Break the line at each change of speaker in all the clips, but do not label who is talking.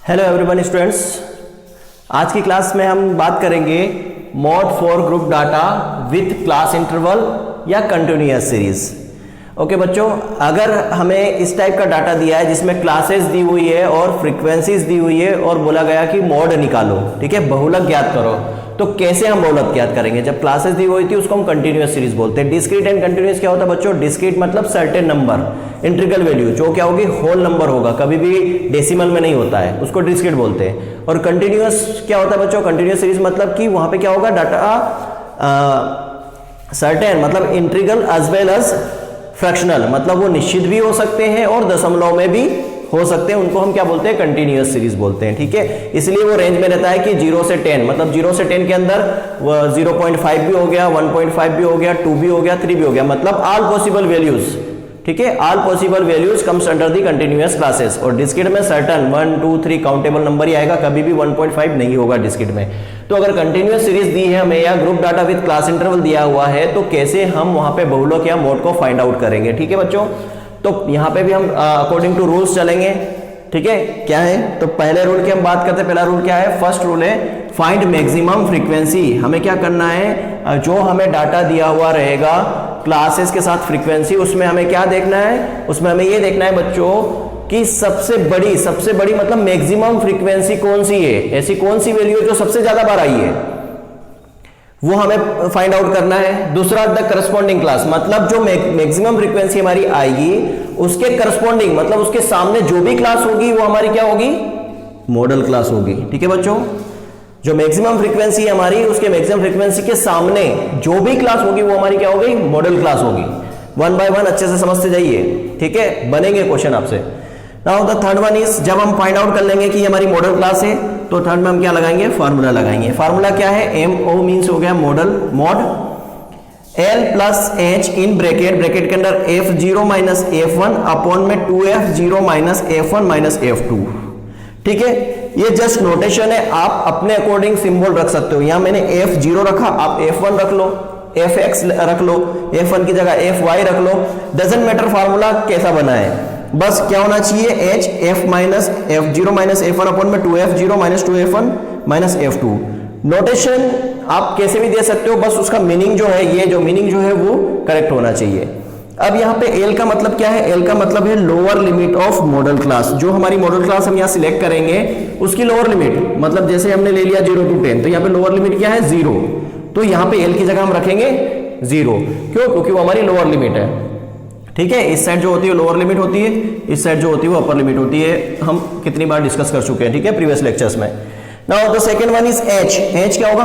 Hello everyone students, आज की class में हम बात करेंगे mod for group data with class interval या कंटिन्यूअस सीरीज। ओके बच्चों, अगर हमें इस टाइप का डाटा दिया है जिसमें क्लासेस दी हुई है और फ्रीक्वेंसीज दी हुई है और बोला गया कि मॉड निकालो, ठीक है, बहुलक ज्ञात करो, तो कैसे हम बहुलक ज्ञात करेंगे? जब क्लासेस दी हुई थी उसको हम कंटिन्यूअस सीरीज बोलते हैं। डिस्क्रीट एंड कंटिन्यूअस क्या होता है बच्चों? डिस्क्रीट मतलब सर्टेन नंबर, इंटीग्रल वैल्यू जो क्या होगी होल नंबर होगा, कभी भी डेसिमल में नहीं होता है, उसको डिस्क्रीट बोलते हैं। और कंटिन्यूअस क्या होता है बच्चों? कंटिन्यूअस सीरीज मतलब कि वहां पे क्या होगा, डाटा सर्टेन मतलब integral as well as fractional, मतलब वो निश्चित भी हो सकते हैं और दशमलव में भी हो सकते हैं, उनको हम क्या बोलते हैं? कंटिन्यूअस सीरीज बोलते हैं, ठीक है। इसलिए वो रेंज में रहता है कि 0 से 10, मतलब 0 से 10 के अंदर 0.5 भी हो गया, 1.5 भी हो गया, 2 भी हो गया, 3 भी हो गया, मतलब ऑल पॉसिबल वैल्यूज, ठीक है, all possible values comes under the continuous classes. और डिस्क्रीट में सर्टन 1 2 3 काउंटेबल नंबर ही आएगा, कभी भी 1.5 नहीं होगा डिस्क्रीट में। तो अगर कंटिन्यूअस सीरीज दी है हमें या group data with class interval दिया हुआ है, तो कैसे हम वहां पे बहुलक या मोड को फाइंड आउट करेंगे, ठीक है बच्चों। तो यहाँ पे भी हम अकॉर्डिंग टू रूल्स चलेंगे, ठीक है। क्या है? तो पहले रूल की हम बात करते हैं। पहला रूल क्या है? फर्स्ट रूल है फाइंड मैक्सिमम फ्रीक्वेंसी। हमें क्या करना है, जो हमें डाटा दिया हुआ रहेगा क्लासेस के साथ फ्रीक्वेंसी, उसमें हमें क्या देखना है? उसमें हमें ये देखना है बच्चों कि सबसे बड़ी मतलब मैक्सिमम फ्रीक्वेंसी कौन सी है, ऐसी कौन सी वैल्यू जो सबसे ज्यादा बार आई है, वो हमें फाइंड आउट करना है। दूसरा द करस्पॉन्डिंग क्लास, मतलब जो मैक्सिमम फ्रीक्वेंसी हमारी आएगी उसके करस्पॉन्डिंग मतलब उसके सामने जो भी क्लास होगी वो हमारी क्या होगी? मॉडल क्लास होगी, ठीक है बच्चों। जो मैक्सिमम फ्रीक्वेंसी है हमारी, उसके मैक्सिमम फ्रीक्वेंसी के सामने जो भी क्लास होगी वो हमारी क्या होगी? मॉडल क्लास होगी। वन बाय वन अच्छे से समझते जाइए, ठीक है, बनेंगे क्वेश्चन आपसे। Now the third one is, जब हम फाइंड आउट कर लेंगे कि ये हमारी मॉडल क्लास है, तो थर्ड में हम क्या लगाएंगे? फार्मूला लगाएंगे। फार्मूला क्या है? MO मीन्स हो गया model, mod L plus H in bracket के अंदर F0 माइनस F1 अपॉन में 2F0 minus F1 minus F2, ठीक है। ये जस्ट नोटेशन है, आप अपने अकॉर्डिंग सिंबल रख सकते हो। यहां मैंने F0 रखा, आप F1 रख लो, Fx रख लो, F1 की जगह Fy रख लो, डजंट मैटर फार्मूला कैसा बना है, बस क्या होना चाहिए? H F minus F0 minus F1 upon में 2F0 minus 2F1 minus F2। Notation आप कैसे भी दे सकते हो, बस उसका मीनिंग जो है, ये जो मीनिंग जो है वो करेक्ट होना चाहिए। अब यहाँ पे L का मतलब क्या है? L का मतलब है lower limit of model class. जो हमारी मॉडल क्लास हम यहाँ सिलेक्ट करेंगे उसकी लोअर लिमिट, मतलब जैसे हमने ले लिया 0 to 10, तो यहाँ पे लोअर लिमिट क्या है? 0। तो यहाँ पे L की जगह हम रखेंगे 0, क्यों? क्योंकि वो हमारी लोअर लिमिट है, ठीक है। इस साइड जो होती है लोअर लिमिट होती है, इस साइड जो होती है वो अपर लिमिट होती है। हम कितनी बार डिस्कस कर चुके हैं, ठीक है, प्रीवियस लेक्चर्स में। Now the second one is H। H क्या होगा?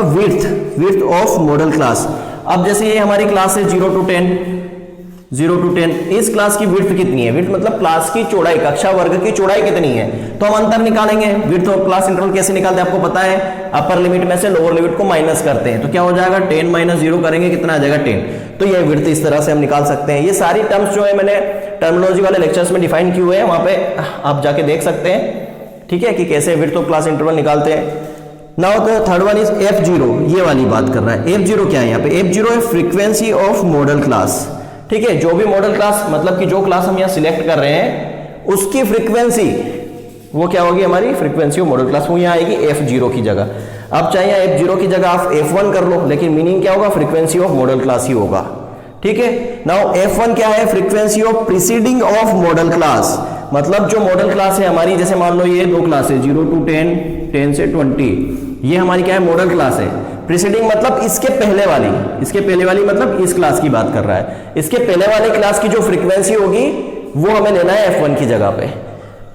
Width of model class. अब जैसे ये हमारी क्लास है 0 to 10, इस क्लास की विड्थ कितनी है? विड्थ मतलब क्लास की चौड़ाई, कक्षा वर्ग की चौड़ाई कितनी है, तो हम अंतर निकालेंगे। विड्थ ऑफ क्लास इंटरवल कैसे निकालते हैं आपको पता है? अपर लिमिट में से लोअर लिमिट को माइनस करते हैं, तो क्या हो जाएगा? 10 माइनस 0 करेंगे, कितना आ जाएगा? 10। तो ये विड्थ इस तरह से हम निकाल सकते हैं। ये सारी टर्म्स जो है मैंने टर्मिनोलॉजी वाले लेक्चर्स में डिफाइन किए हुए हैं, वहां पे आप जाके देख सकते हैं, ठीक है, कि कैसे विड्थ ऑफ क्लास इंटरवल निकालते हैं। Now the third one is F0, ये वाली बात कर रहा है। F0 क्या है यहाँ पे? F0 है फ्रीक्वेंसी ऑफ मॉडल क्लास, ठीक है। जो भी मॉडल क्लास मतलब कि जो क्लास हम यहाँ सिलेक्ट कर रहे हैं उसकी फ्रीक्वेंसी वो क्या होगी? हमारी फ्रीक्वेंसी ऑफ मॉडल क्लास, वो यहाँ आएगी F0 की जगह। अब चाहे यहाँ F0 की जगह आप F1 कर लो, लेकिन मीनिंग क्या होगा? फ्रीक्वेंसी ऑफ मॉडल क्लास ही होगा, ठीक है। नाउ F1 क्या है? Frequency of preceding of model class, मतलब जो मॉडल क्लास है हमारी, जैसे मान लो ये दो क्लास है 0 to 10, 10 से 20, ये हमारी क्या है? मॉडल क्लास है। प्रीसीडिंग मतलब इसके पहले वाली मतलब इस क्लास की बात कर रहा है। इसके पहले वाले क्लास की जो फ्रीक्वेंसी होगी वो हमें लेना है F1 की जगह पे।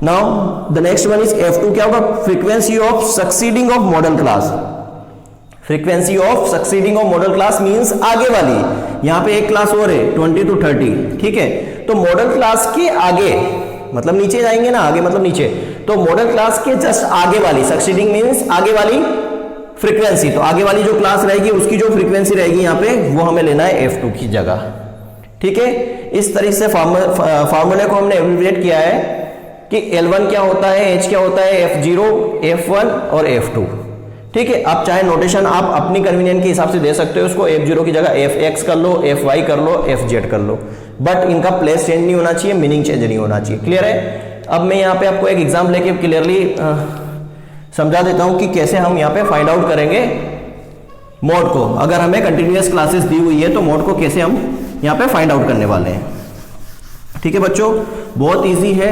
Now the next one is F2 क्या होगा? Frequency of succeeding of model class. Frequency of succeeding of model class means आगे वाली, यहां पे एक क्लास और है 20 to 30, ठीक है। तो मॉडल क्लास के आगे मतलब नीचे जाएंगे ना, आगे मतलब नीचे, तो मॉडल क्लास के जस्ट आगे वाली, सक्सीडिंग मींस आगे वाली फ्रीक्वेंसी, तो आगे वाली जो क्लास रहेगी उसकी जो फ्रीक्वेंसी रहेगी यहाँ पे वो हमें लेना है F2 की जगह, ठीक है। इस तरीके से फार्मूले को हमने एब्रिविएट किया है कि L1 क्या होता है, H क्या होता है, F0, F1 और F2, ठीक है। आप चाहे नोटेशन आप अपनी कन्वीनियंट के हिसाब से दे सकते हो, उसको F0 की जगह Fx कर लो, Fy कर लो, Fz कर लो, बट इनका प्लेस चेंज नहीं होना चाहिए, मीनिंग चेंज नहीं होना चाहिए। क्लियर है? अब मैं यहाँ पे आपको एक एग्जाम लेके क्लियरली समझा देता हूं कि कैसे हम यहाँ पे फाइंड आउट करेंगे मोड को। अगर हमें कंटिन्यूअस क्लासेस दी हुई है तो मोड को कैसे हम यहाँ पे फाइंड आउट करने वाले हैं। ठीक है बच्चों, बहुत इजी है,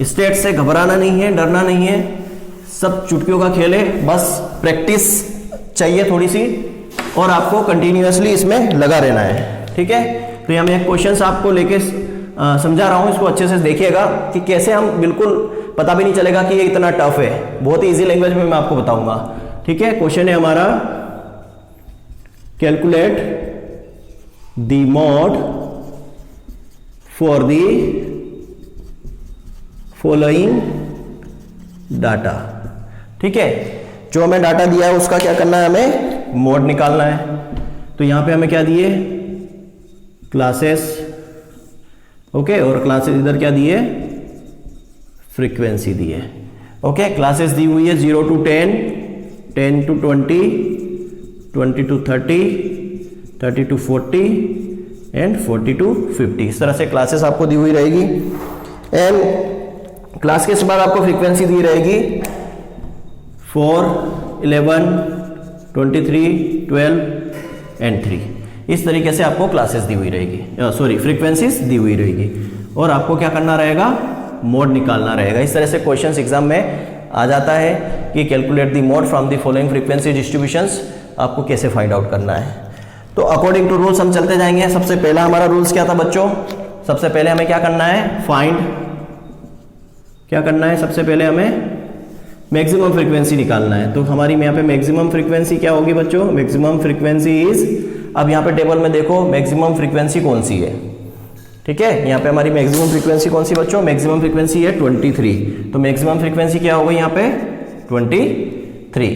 स्टेट से घबराना नहीं है, डरना नहीं है, सब चुटकियों का खेल है, बस प्रैक्टिस चाहिए थोड़ी सी और आपको कंटिन्यूअसली इसमें लगा रहना है। ठीक है, तो यहाँ मैं एक क्वेश्चन आपको लेके समझा रहा हूँ, इसको अच्छे से देखिएगा कि कैसे हम बिल्कुल पता भी नहीं चलेगा कि ये इतना टफ है, बहुत ही इजी लैंग्वेज में मैं आपको बताऊंगा। ठीक है, क्वेश्चन है हमारा calculate the mode for the following data. ठीक है, जो हमें डाटा दिया है उसका क्या करना है, हमें मोड निकालना है। तो यहां पे हमें क्या दिए, क्लासेस, ओके, और क्लासेस इधर क्या दिए, फ्रीक्वेंसी दी है। ओके, क्लासेस दी हुई है 0 to 10, 10 to 20, 20 to 30, 30 to 40 and 40 to 50। इस तरह से क्लासेस आपको दी हुई रहेगी एंड क्लास के बाद आपको फ्रीक्वेंसी दी रहेगी 4, 11, 23, 12 एंड 3। इस तरीके से आपको क्लासेस दी हुई रहेगी, सॉरी फ्रीक्वेंसीज दी हुई रहेगी और आपको क्या करना रहेगा, मोड निकालना रहेगा। इस तरह से क्वेश्चंस एग्जाम में आ जाता है कि calculate the mode from the following frequency distributions, आपको कैसे फाइंड आउट करना है। तो अकॉर्डिंग टू रूल्स हम चलते जाएंगे। सबसे पहला हमारा रूल्स क्या था बच्चों, सबसे पहले हमें क्या करना है, फाइंड, क्या करना है, सबसे पहले हमें मैक्सिमम फ्रीक्वेंसी निकालना है। तो हमारी यहाँ पे मैक्सिमम फ्रीक्वेंसी क्या होगी बच्चों, मैक्सिमम फ्रीक्वेंसी इज, अब यहाँ पे टेबल में देखो मैक्सिमम फ्रीक्वेंसी कौन सी है। ठीक है, यहाँ पे हमारी मैक्सिमम फ्रीक्वेंसी कौन सी बच्चों, मैक्सिमम फ्रीक्वेंसी है 23। तो मैक्सिमम फ्रीक्वेंसी क्या होगी यहाँ पे 23।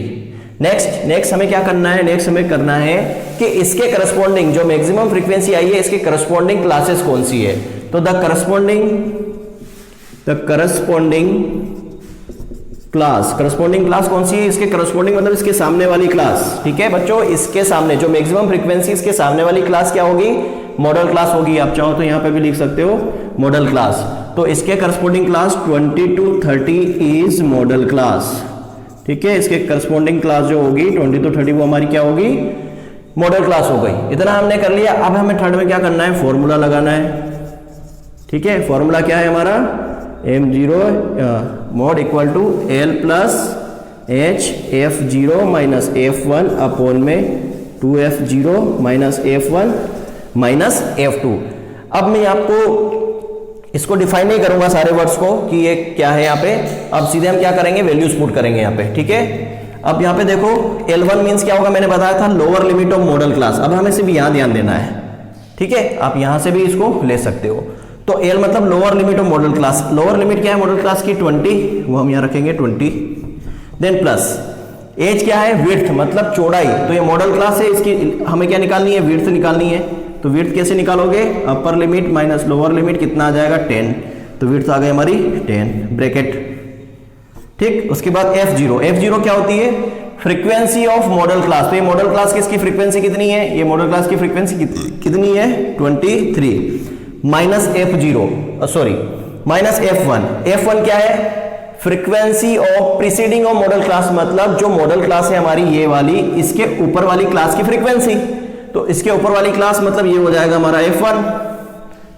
नेक्स्ट हमें क्या करना है, नेक्स्ट हमें करना है कि इसके करस्पॉन्डिंग जो मैक्सिमम फ्रीक्वेंसी आई है इसके करस्पॉन्डिंग क्लासेस कौन सी है। तो द करस्पॉन्डिंग क्लास कौन सी है, इसके करस्पॉन्डिंग मतलब इसके सामने वाली क्लास। ठीक है बच्चों, इसके सामने जो मैक्सिमम फ्रीक्वेंसी इसके सामने वाली क्लास क्या होगी, मॉडल क्लास होगी। आप चाहो तो यहां पे भी लिख सकते हो मॉडल क्लास। तो इसके corresponding class 20 to 30 is model class. ठीक है, इसके करस्पॉन्डिंग क्लास जो होगी 20 to 30 वो हमारी क्या होगी, मॉडल क्लास हो गई। इतना हमने कर लिया। अब हमें थर्ड में क्या करना है, फॉर्मूला लगाना है। ठीक है, फॉर्मूला क्या है हमारा, m0 mod equal to l plus h f0 minus f1 upon में 2f0 minus f1 minus f2। अब मैं आपको इसको डिफाइन नहीं करूंगा सारे वर्ड्स को कि ये क्या है यहाँ पे। अब सीधे हम क्या करेंगे, वैल्यूज पुट करेंगे यहाँ पे। ठीक है, अब यहाँ पे देखो L1 मींस क्या होगा, मैंने बताया था lower limit of model class. अब हमें सिर्फ यहाँ ध्यान देना है। ठीक है, आप यहाँ से भी इसको ले सकते हो। तो L मतलब lower limit of model class. Lower limit क्या है मॉडल क्लास की, 20, वो हम यहाँ रखेंगे 20। देन प्लस एज क्या है, विड्थ मतलब चौड़ाई। तो ये मॉडल क्लास है, इसकी हमें क्या निकालनी है, विड्थ निकालनी है। तो विड्थ कैसे निकालोगे, upper limit minus lower limit कितना आ जाएगा 10। तो विड्थ आ गई हमारी 10 ब्रैकेट। ठीक, उसके बाद f0 क्या होती है, फ्रीक्वेंसी ऑफ मॉडल क्लास। तो ये मॉडल क्लास की इसकी फ्रीक्वेंसी कितनी है, ये मॉडल क्लास की फ्रीक्वेंसी कितनी है 23 minus f0 sorry minus f1 क्या है, frequency of preceding of model class, मतलब जो मॉडल क्लास है हमारी ये वाली, इसके ऊपर वाली क्लास की फ्रीक्वेंसी। तो इसके ऊपर वाली क्लास मतलब ये हो जाएगा हमारा f1।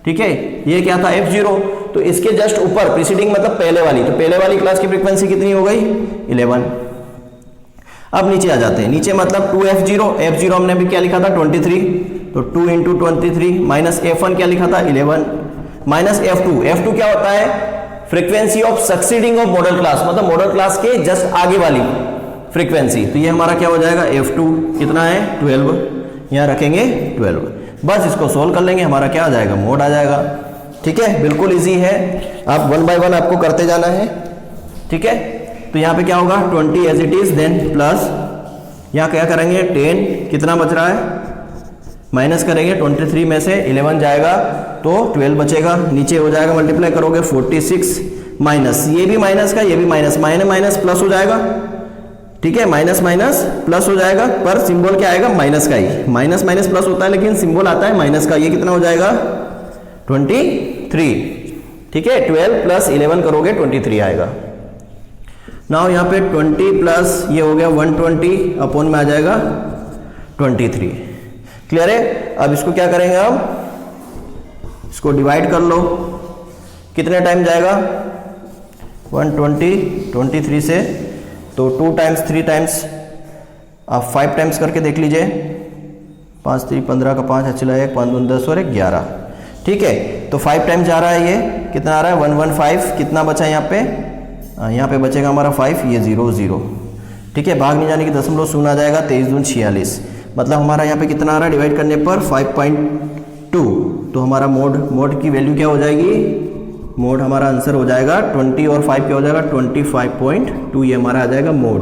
ठीक है, ये क्या था f0। तो इसके जस्ट ऊपर प्रीसीडिंग मतलब पहले वाली, तो पहले वाली क्लास की फ्रीक्वेंसी कितनी हो गई 11। अब नीचे आ जाते हैं, नीचे मतलब 2f0 हमने भी क्या लिखा था 23। तो 2 इंटू 23 माइनस f1 क्या लिखा था 11 माइनस f2 क्या होता है, frequency of succeeding of model class, मतलब मॉडल क्लास के जस्ट आगे वाली फ्रीक्वेंसी। तो ये हमारा क्या हो जाएगा f2 कितना है 12, यहाँ रखेंगे 12। बस इसको सोल्व कर लेंगे, हमारा क्या आ जाएगा, मोड आ जाएगा। ठीक है, बिल्कुल इजी है, आप 1 बाय 1 आपको करते जाना है। ठीक है, तो यहाँ पे क्या होगा 20 as it is, then plus यहाँ क्या करेंगे 10, कितना बच रहा है माइनस करेंगे 23 में से 11 जाएगा तो 12 बचेगा, नीचे हो जाएगा मल्टीप्लाई करोगे 46 माइनस, ये भी माइनस का ये भी माइनस, माइनस प्लस हो जाएगा। ठीक है, माइनस माइनस प्लस हो जाएगा, पर सिंबल क्या आएगा माइनस का ही, माइनस माइनस प्लस होता है लेकिन सिंबल आता है माइनस का। ये कितना हो जाएगा 23। ठीक है, 12 प्लस 11 करोगे 23 आएगा। नाउ यहाँ पे 20 प्लस ये हो गया 120 अपॉन में आ जाएगा 23। क्लियर है। अब इसको क्या करेंगे हम, इसको डिवाइड कर लो, कितने टाइम जाएगा 120 23 से, तो 2 टाइम्स 3 टाइम्स, आप 5 टाइम्स करके देख लीजिए। 5 3 15 का 5 चला है, 5 2 10 और 1 11। ठीक है, तो 5 टाइम्स जा रहा है, ये कितना आ रहा है 115। कितना बचा यहाँ पे, यहाँ पे बचेगा हमारा 5, ये 0 0। ठीक है, भाग नहीं जाने की दशमलव शून्य आ जाएगा, 23 दूनी 46। मतलब हमारा यहाँ पे कितना आ रहा है डिवाइड करने पर 5.2। तो हमारा मोड की वैल्यू क्या हो जाएगी, मोड हमारा आंसर हो जाएगा 20 और 5 क्या हो जाएगा 25.2, ये हमारा आ जाएगा मोड।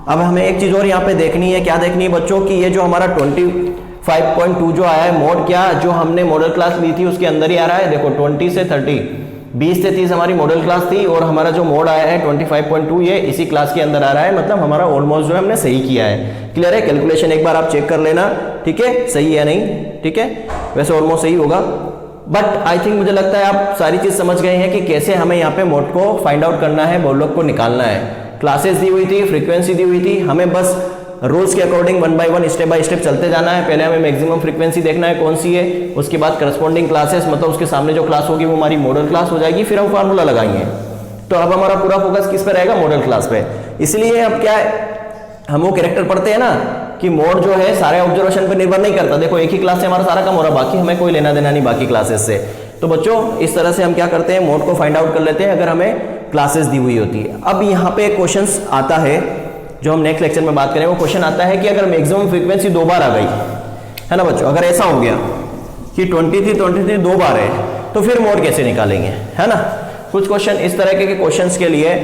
अब हमें एक चीज़ और यहाँ पे देखनी है, क्या देखनी है बच्चों की, ये जो हमारा 25.2 जो आया है मोड, क्या जो हमने मॉडल क्लास ली थी उसके अंदर ही आ रहा है। देखो 20 से 30, 20 से 30 हमारी मॉडल क्लास थी और हमारा जो मोड आया है 25.2 ये इसी क्लास के अंदर आ रहा है। मतलब हमारा ऑलमोस्ट जो है हमने सही किया है। क्लियर है, कैलकुलेशन एक बार आप चेक कर लेना, ठीक है, सही है नहीं, ठीक है, वैसे ऑलमोस्ट सही होगा। बट आई थिंक मुझे लगता है आप सारी चीज समझ गए हैं कि कैसे हमें यहाँ पे मोड को फाइंड आउट करना है, मोड को निकालना है। क्लासेस दी हुई थी, फ्रीक्वेंसी दी हुई थी, हमें बस रूल्स के according 1 by 1 step by step चलते जाना है। पहले हमें मैक्सिमम फ्रीक्वेंसी देखना है कौन सी है, उसके बाद करस्पॉन्डिंग क्लासेस, मतलब उसके सामने जो क्लास होगी वो हमारी मॉडल क्लास हो जाएगी, फिर हम फार्मूला लगाएंगे। तो अब हमारा पूरा फोकस किस पे रहेगा, मॉडल क्लास पे। इसलिए अब क्या है, हम वो कैरेक्टर पढ़ते हैं ना कि मोड जो है सारे ऑब्जर्वेशन पे निर्भर नहीं करता। देखो एक ही क्लास से हमारा सारा काम हो रहा, बाकी हमें कोई लेना देना नहीं बाकी क्लासेस से। तो बच्चों इस तरह से हम क्या करते हैं, मोड को फाइंड आउट कर लेते हैं अगर हमें क्लासेस दी हुई होती है। अब यहाँ पे क्वेश्चन आता है जो हम नेक्स्ट लेक्चर में बात करेंगे, वो क्वेश्चन आता है कि अगर मैक्सिमम फ्रीक्वेंसी 2 बार आ गई है ना बच्चों, अगर ऐसा हो गया कि 23 2 बार है, तो फिर मोड कैसे निकालेंगे, है ना। कुछ क्वेश्चन इस तरह के क्वेश्चंस के लिए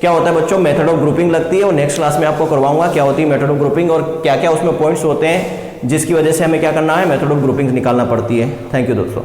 क्या होता है बच्चों, मेथड ऑफ ग्रुपिंग लगती है, और नेक्स्ट क्लास में आपको करवाऊंगा क्या होती है मेथड ऑफ ग्रुपिंग और क्या क्या उसमें पॉइंट्स होते हैं जिसकी वजह से हमें क्या करना है, मेथड ऑफ ग्रुपिंग निकालना पड़ती है। थैंक यू दोस्तों।